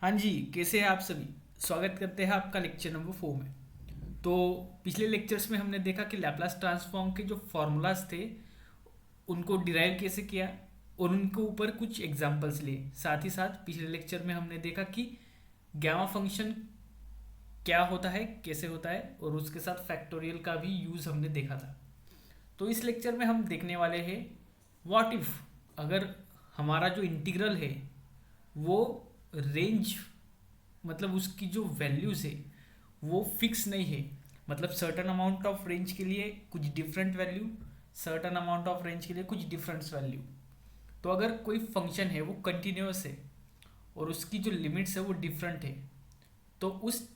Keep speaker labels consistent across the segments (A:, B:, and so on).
A: हाँ जी, कैसे हैं आप सभी। स्वागत करते हैं आपका लेक्चर नंबर 4 में। तो पिछले लेक्चर्स में हमने देखा कि लैप्लास ट्रांसफॉर्म के जो फॉर्मूलाज थे उनको डिराइव कैसे किया और उनके ऊपर कुछ एग्जांपल्स लिए। साथ ही साथ पिछले लेक्चर में हमने देखा कि गामा फंक्शन क्या होता है, कैसे होता है, और उसके साथ फैक्टोरियल का भी यूज़ हमने देखा था। तो इस लेक्चर में हम देखने वाले हैं व्हाट इफ़, अगर हमारा जो इंटीग्रल है वो रेंज, मतलब उसकी जो वैल्यूज है वो फिक्स नहीं है। मतलब सर्टन अमाउंट ऑफ रेंज के लिए कुछ different value, certain amount of range के लिए कुछ डिफरेंट वैल्यू। तो अगर कोई फंक्शन है वो कंटिन्यूस है और उसकी जो लिमिट्स है वो डिफरेंट है, तो उस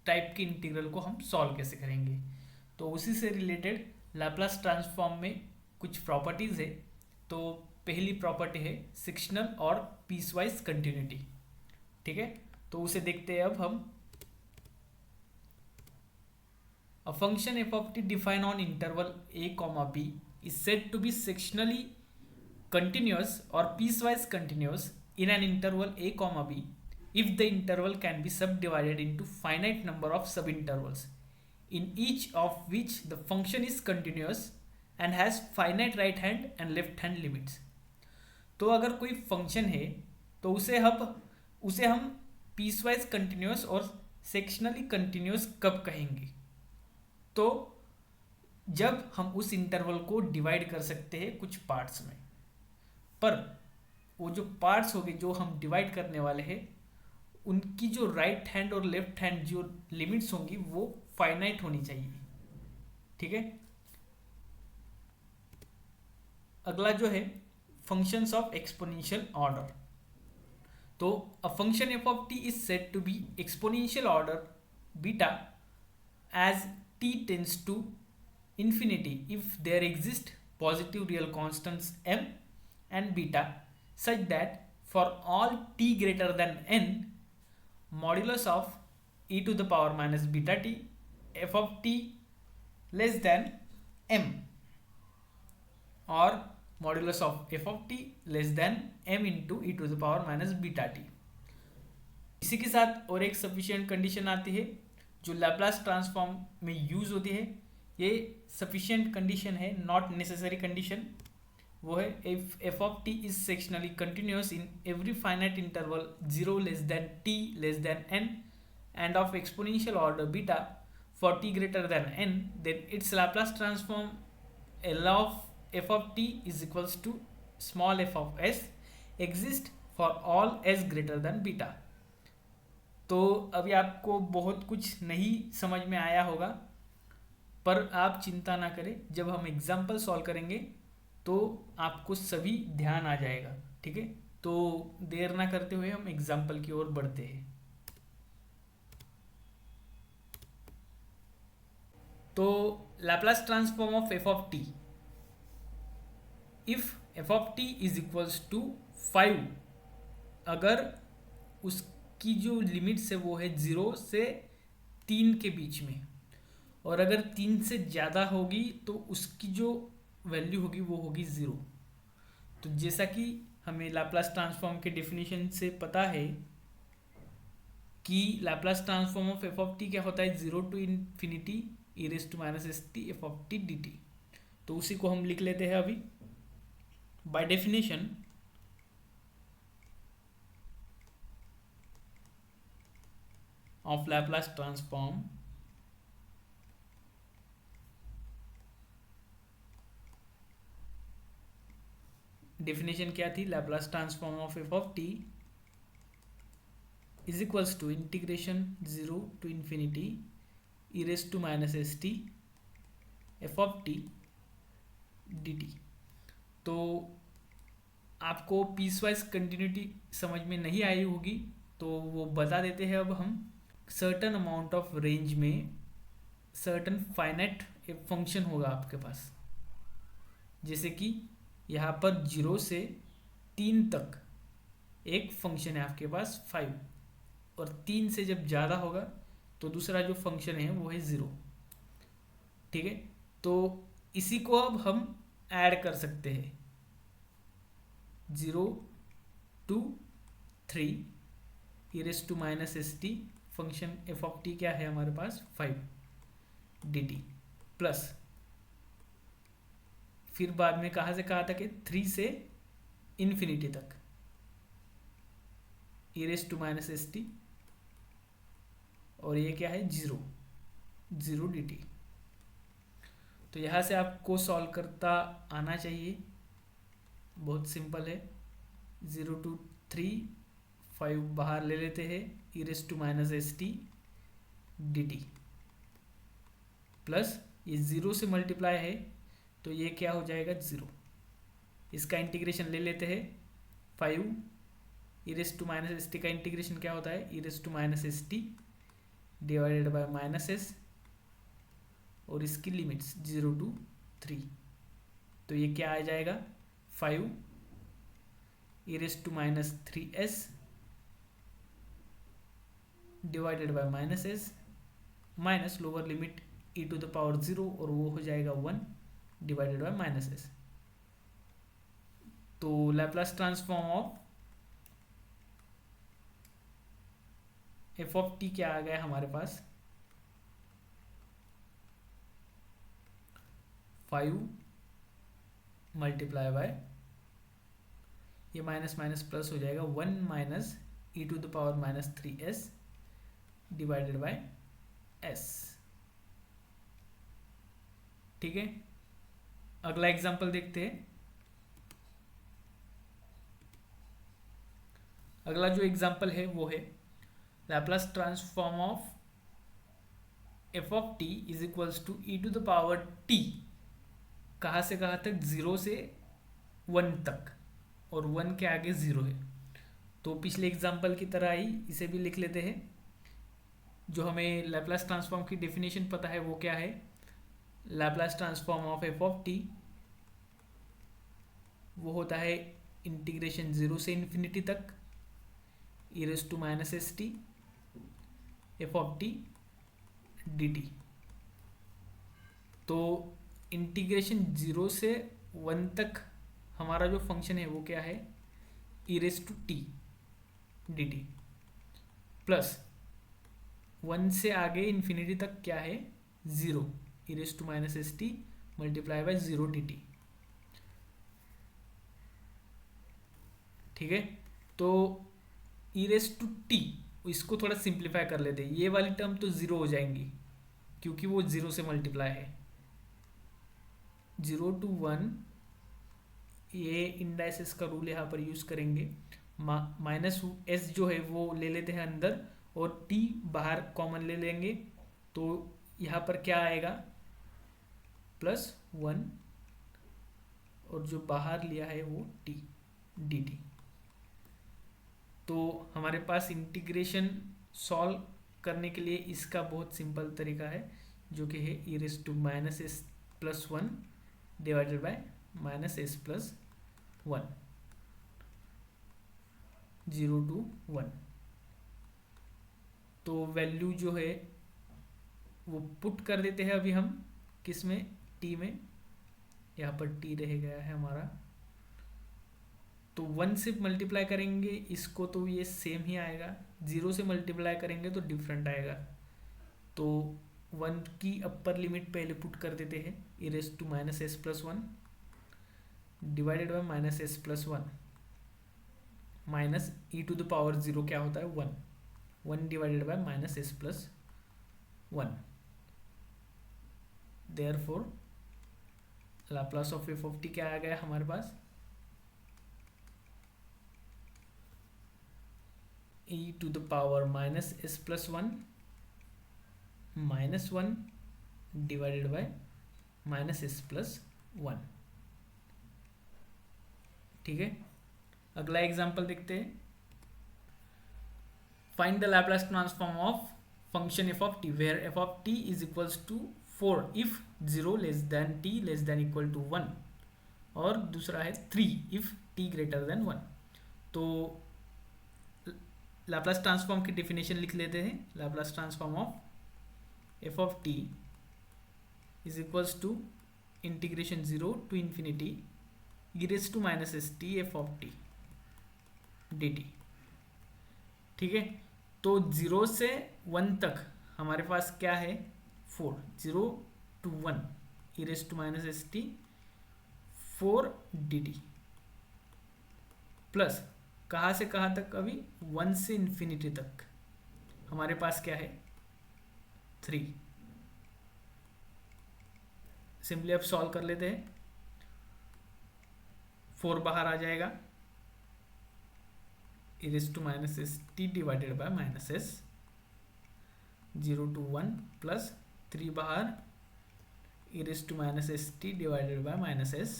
A: टाइप के इंटीग्रल को हम सॉल्व कैसे करेंगे। तो उसी से रिलेटेड लैप्लास ट्रांसफॉर्म में कुछ प्रॉपर्टीज़ है। तो पहली प्रॉपर्टी है सेक्शनल और पीसवाइज कंटिन्यूटी। ठीक है, तो उसे देखते हैं अब हम। A function f of t defined on interval a comma b is said to be sectionally continuous or piecewise continuous in an interval a comma b if the interval can be subdivided into finite number of subintervals, in each of which the function is continuous and has finite right hand and left hand limits. तो अगर कोई function है तो उसे हम piecewise continuous और sectionally continuous कब कहेंगे। तो जब हम उस इंटरवल को डिवाइड कर सकते हैं कुछ पार्ट्स में, पर वो जो पार्ट्स होंगे जो हम डिवाइड करने वाले हैं उनकी जो राइट हैंड और लेफ्ट हैंड जो लिमिट्स होंगी वो फाइनाइट होनी चाहिए। ठीक है, अगला जो है फंक्शंस ऑफ एक्सपोनेंशियल ऑर्डर। तो a function F of T is said to be exponential order beta as t tends to infinity if there exist positive real constants m and beta such that for all t greater than n, modulus of e to the power minus beta t f of t less than m और modulus of f of t less than m into e to the power minus beta t। इसी के साथ और एक sufficient condition आती है जो Laplace transform में यूज़ होती है। ये सफिशिएंट कंडीशन है, नॉट नेसेसरी कंडीशन। वो है if F of T is sectionally continuous in every finite interval 0 less then t less than n and of exponential order beta for t greater than n, then its Laplace transform L of f of t is equals to small f of s exist for all s greater than beta। तो अभी आपको बहुत कुछ नहीं समझ में आया होगा, पर आप चिंता ना करें, जब हम एग्जाम्पल सॉल्व करेंगे तो आपको सभी ध्यान आ जाएगा। ठीक है, तो देर ना करते हुए हम एग्जाम्पल की ओर बढ़ते हैं। तो Laplace transform of F of T, if F of T is equals to 5, अगर उसकी जो लिमिट्स है वो है 0 से 3 के बीच में, और अगर 3 से ज़्यादा होगी तो उसकी जो वैल्यू होगी वो होगी 0। तो जैसा कि हमें लैप्लास ट्रांसफॉर्म के डेफिनेशन से पता है कि Laplace transform of F of T क्या होता है, 0 to infinity E raise to minus S T F of T D T. तो उसी को हम लिख लेते हैं अभी। By definition of Laplace transform definition क्या थी, Laplace transform of F of T is equals to integration 0 to infinity E raise to minus S T F of T D T. तो आपको पीसवाइज कंटिन्यूटी समझ में नहीं आई होगी तो वो बता देते हैं अब हम। सर्टन अमाउंट ऑफ रेंज में सर्टन फाइनाइट फंक्शन होगा आपके पास, जैसे कि यहाँ पर 0 से 3 तक एक फंक्शन है आपके पास 5, और 3 से जब ज़्यादा होगा तो दूसरा जो फंक्शन है वो है 0। ठीक है, तो इसी को अब हम ऐड कर सकते हैं 0 to 3 E raise to minus S T function F of T क्या है हमारे पास 5 डी टी प्लस फिर बाद में कहाँ से कहा था कि 3 से इन्फिनिटी तक e raise to minus S t और ये क्या है 0 डी टी। तो यहाँ से आपको सॉल्व करता आना चाहिए, बहुत सिंपल है। 0 to 3 5 बाहर ले लेते हैं, e raise to minus S t D t plus ये 0 से मल्टीप्लाई है तो ये क्या हो जाएगा 0। इसका इंटीग्रेशन ले लेते हैं 5 e raise to minus S t का इंटीग्रेशन क्या होता है e raise to minus S T divided by minus S और इसकी लिमिट्स 0 to 3। तो ये क्या आ जाएगा 5 e raise to minus 3s divided by minus S minus lower limit e to the power 0 और वो हो जाएगा 1 डिवाइडेड बाय माइनस एस। तो Laplace transform of F of T क्या आ गया हमारे पास 5 मल्टीप्लाई बाय ये माइनस माइनस प्लस हो जाएगा 1 minus e to the power minus 3s divided by s। ठीक है, अगला एग्जांपल देखते हैं। अगला जो एग्जांपल है वो है Laplace transform of F of T is equals to E to the power T कहाँ से कहाँ तक 0 से 1 तक और 1 के आगे 0 है। तो पिछले एग्जांपल की तरह ही इसे भी लिख लेते हैं। जो हमें लैप्लास ट्रांसफॉर्म की डेफिनेशन पता है वो क्या है Laplace transform of F of t वो होता है इंटीग्रेशन 0 से इन्फिनिटी तक e raise to minus S T F of T D T. तो इंटीग्रेशन 0 से 1 तक हमारा जो फंक्शन है वो क्या है e raise to t D t plus 1 से आगे इन्फिनिटी तक क्या है 0 e raise to minus S t multiply by 0 d T. ठीक है, तो ई रेस टू टी इसको थोड़ा सिंप्लीफाई कर लेते हैं। ये वाली टर्म तो 0 हो जाएंगी क्योंकि वो 0 से मल्टीप्लाई है। 0 to 1 ये इंडाइसेस का रूल यहाँ पर यूज़ करेंगे। माइनस एस जो है वो ले लेते हैं अंदर और टी बाहर कॉमन ले लेंगे तो यहाँ पर क्या आएगा +1 और जो बाहर लिया है वो टी डी टी। तो हमारे पास इंटीग्रेशन सॉल्व करने के लिए इसका बहुत सिंपल तरीका है जो कि है e raise to minus s plus 1 divided by minus s plus 1 0 to 1। तो वैल्यू जो है वो पुट कर देते हैं अभी हम किस में टी में, यहाँ पर टी रह गया है हमारा। तो 1 से मल्टीप्लाई करेंगे इसको तो ये सेम ही आएगा, 0 से मल्टीप्लाई करेंगे तो डिफरेंट आएगा। तो 1 की अपर लिमिट पहले पुट कर देते हैं e raise to minus s plus 1 divided by minus s plus 1 minus e to the power 0 क्या होता है 1 divided by minus s plus 1। Therefore Laplace of F of T क्या आ गया हमारे पास e to the power minus s plus 1 minus 1 divided by minus s plus 1। ठीक है, अगला एग्जांपल देखते हैं। Find the Laplace transform of function F of T where F of T is equals to 4 if 0 less than T less than equal to 1 और दूसरा है 3 if T greater than 1। तो Laplace transform की definition लिख लेते हैं। Laplace transform of F of T is equals to integration 0 to infinity E raise to minus S T F of T D T. ठीक है। तो 0 से 1 तक हमारे पास क्या है, 4, 0 to 1 e raise to minus S T 4 dt plus कहाँ से कहाँ तक, अभी 1 से इन्फिनिटी तक हमारे पास क्या है 3। सिंपली अब सॉल्व कर लेते हैं, 4 बाहर आ जाएगा, e raise to minus S T divided by minus S, 0 to 1 plus 3 बाहर, e raise to minus S T divided by minus S,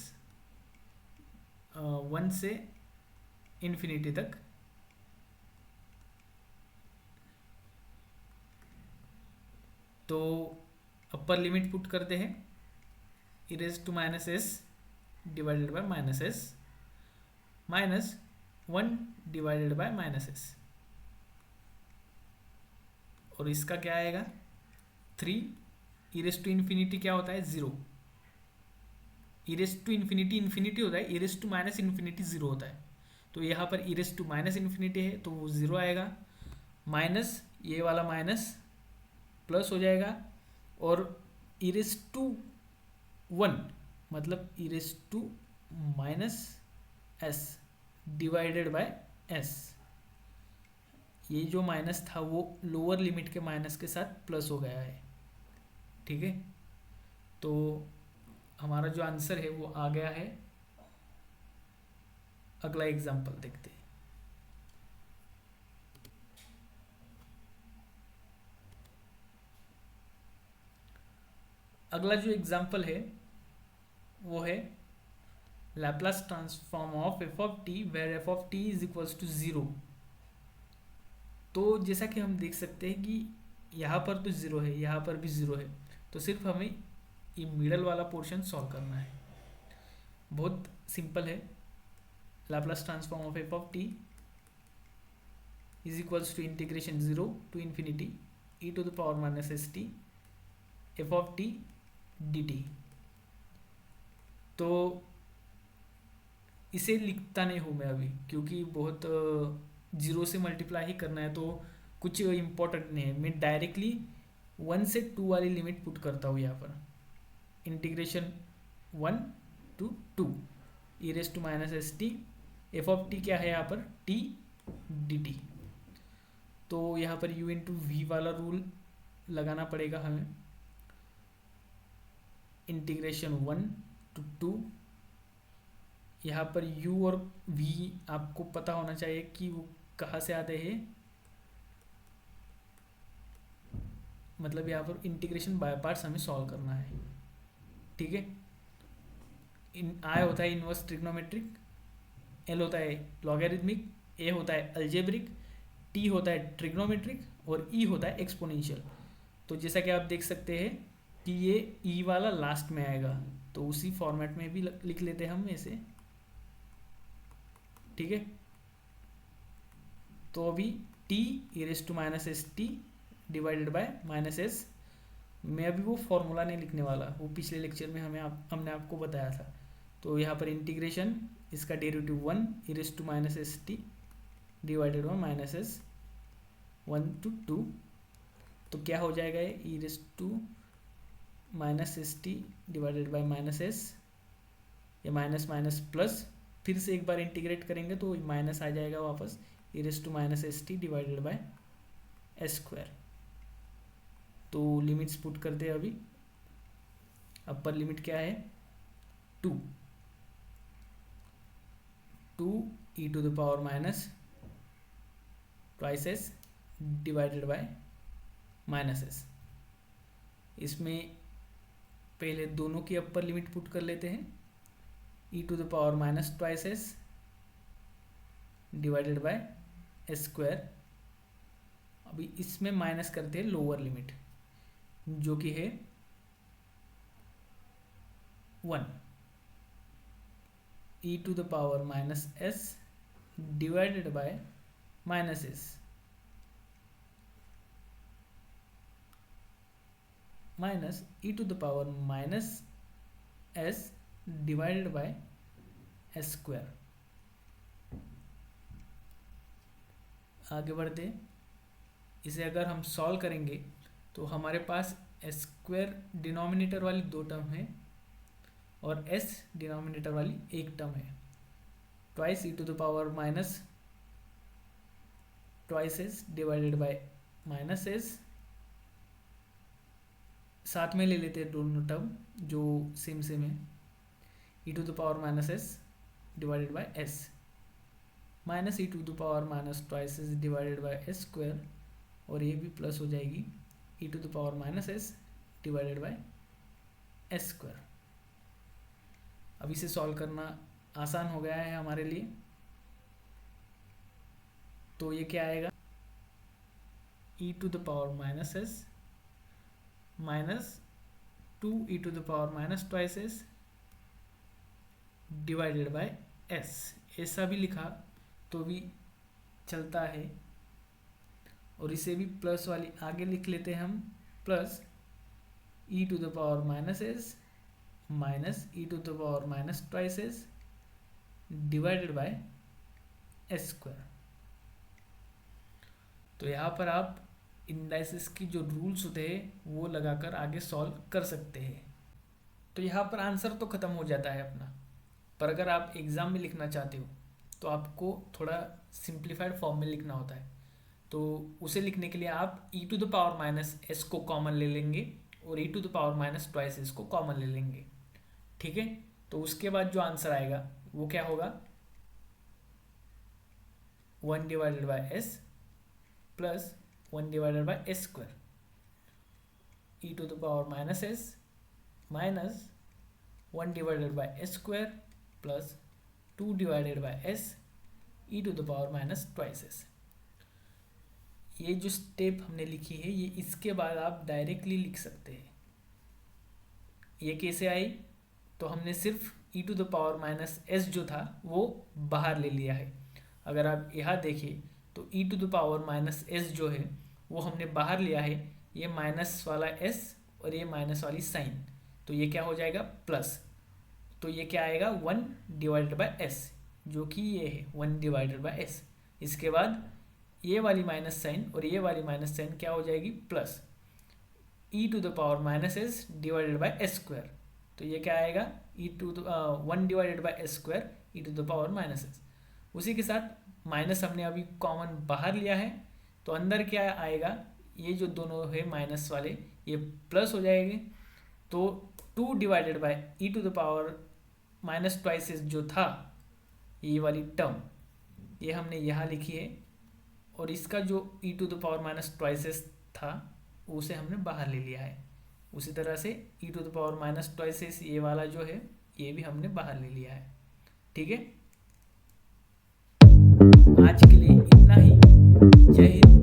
A: 1 से इन्फिनिटी तक, तो अपर लिमिट पुट करते हैं, e raise to minus S divided by minus S minus 1 divided by minus S, और इसका क्या आएगा 3, e रेस टू इन्फिनिटी क्या होता है 0, e raise to infinity infinity होता है, e raise to minus infinity 0 होता है, तो यहाँ पर e raise to minus infinity है तो वो 0 आएगा, माइनस ये वाला माइनस प्लस हो जाएगा, और e रेस टू 1 मतलब e raise to minus S divided by S, ये जो माइनस था वो लोअर लिमिट के माइनस के साथ प्लस हो गया है, ठीक है। तो हमारा जो आंसर है वो आ गया है। अगला एग्जांपल देखते हैं। अगला जो एग्जांपल है वो है Laplace transform of F of T where F of T is equals to 0। तो जैसा कि हम देख सकते हैं कि यहाँ पर तो 0 है, यहाँ पर भी 0 है, तो सिर्फ हमें ये मिडल वाला पोर्शन सॉल्व करना है। बहुत सिंपल है। Laplace transform of F of T is equals to integration 0 to infinity E to the power minus S T F of T D T. तो इसे लिखता नहीं हूँ मैं अभी, क्योंकि बहुत 0 से मल्टीप्लाई ही करना है, तो कुछ इम्पोर्टेंट नहीं है। मैं डायरेक्टली 1 से 2 वाली लिमिट पुट करता हूँ यहाँ पर, integration 1 to 2 E raise to minus S T F of T क्या है यहाँ पर टी डी टी। तो यहाँ पर u इंटू वी वाला रूल लगाना पड़ेगा हमें, इंटीग्रेशन 1 to 2। यहाँ पर u और v आपको पता होना चाहिए कि वो कहाँ से आते हैं, मतलब यहाँ पर इंटीग्रेशन बाय पार्ट्स हमें सॉल्व करना है, ठीक है। आई होता है इनवर्स ट्रिग्नोमेट्रिक, एल होता है लॉगरिथमिक, ए होता है अलजेब्रिक, टी होता है ट्रिग्नोमेट्रिक और ई होता है एक्सपोनेंशियल। तो जैसा कि आप देख सकते हैं कि ये ई वाला लास्ट में आएगा, तो उसी फॉर्मेट में भी लिख लेते हैं हम ऐसे, ठीक है। तो अभी T E raise to minus S T divided by minus S, मैं अभी वो फॉर्मूला नहीं लिखने वाला, वो पिछले लेक्चर में हमने आपको बताया था। तो यहाँ पर इंटीग्रेशन इसका derivative 1 e raise to minus S T divided by minus S 1 to 2, तो क्या हो जाएगा ये e raise to minus S T divided by minus s, ये माइनस माइनस प्लस, फिर से एक बार इंटीग्रेट करेंगे तो माइनस आ जाएगा वापस, e raise to minus S T divided by s square. तो लिमिट्स पुट करते हैं अभी। अपर लिमिट क्या है 2 e to the power minus twice s divided by minus s. इसमें पहले दोनों की अपर लिमिट पुट कर लेते हैं, e to the power minus twice s divided by s square. अभी इसमें माइनस करते हैं लोअर लिमिट जो कि है 1 e to the power minus S divided by minus S minus e to the power minus S divided by s square. आगे बढ़ते, इसे अगर हम सॉल्व करेंगे तो हमारे पास स्क्वायर डिनोमिनेटर वाली 2 टर्म है और s डिनोमिनेटर वाली 1 टर्म है। Twice e to the power minus twice s divided by minus s, साथ में ले लेते हैं दोनों टर्म जो सेम सेम है, e to the power minus s divided by s minus e to the power minus twice s divided by s square, और ये भी प्लस हो जाएगी e to the power minus s divided by s square. अब इसे solve करना आसान हो गया है हमारे लिए। तो ये क्या आएगा, e to the power minus s minus 2 e to the power minus twice s divided by s। ऐसा भी लिखा तो भी चलता है, और इसे भी प्लस वाली आगे लिख लेते हैं हम, plus e to the power minus s minus e to the power minus twice s divided by s square. तो यहाँ पर आप इंडाइसिस की जो रूल्स होते हैं वो लगाकर आगे सॉल्व कर सकते हैं। तो यहाँ पर आंसर तो ख़त्म हो जाता है अपना, पर अगर आप एग्ज़ाम में लिखना चाहते हो तो आपको थोड़ा सिंप्लीफाइड फॉर्म में लिखना होता है। तो उसे लिखने के लिए आप e to the power minus s को कॉमन ले लेंगे और e to the power minus twice s को कॉमन ले लेंगे, ठीक है। तो उसके बाद जो आंसर आएगा वो क्या होगा, 1 divided by s plus 1 divided by s square, e to the power minus s minus 1 divided by s square plus 2 divided by s e to the power minus twice s। ये जो step हमने लिखी है ये इसके बाद आप directly लिख सकते हैं। ये कैसे आई, तो हमने सिर्फ e to the power minus s जो था वो बाहर ले लिया है। अगर आप यहाँ देखिए तो e to the power minus s जो है वो हमने बाहर लिया है, ये माइनस वाला s और ये माइनस वाली साइन, तो ये क्या हो जाएगा प्लस। तो ये क्या आएगा 1 डिवाइडेड बाय s, जो कि ये है 1 डिवाइडेड बाय s। इसके बाद ये वाली माइनस साइन और ये वाली माइनस साइन क्या हो जाएगी plus e to the power minus s divided by s square. तो ये क्या आएगा 1 divided by s square e to the power minus s। उसी के साथ माइनस हमने अभी कॉमन बाहर लिया है, तो अंदर क्या आएगा, ये जो दोनों है माइनस वाले ये प्लस हो जाएंगे। तो 2 divided by e to the power minus twice s जो था ये वाली टर्म ये हमने यहाँ लिखी है, और इसका जो e to the power minus twice s था उसे हमने बाहर ले लिया है। उसी तरह से e to the power minus twice s ये वाला जो है ये भी हमने बाहर ले लिया है, ठीक है। आज के लिए इतना ही। जय हिंद।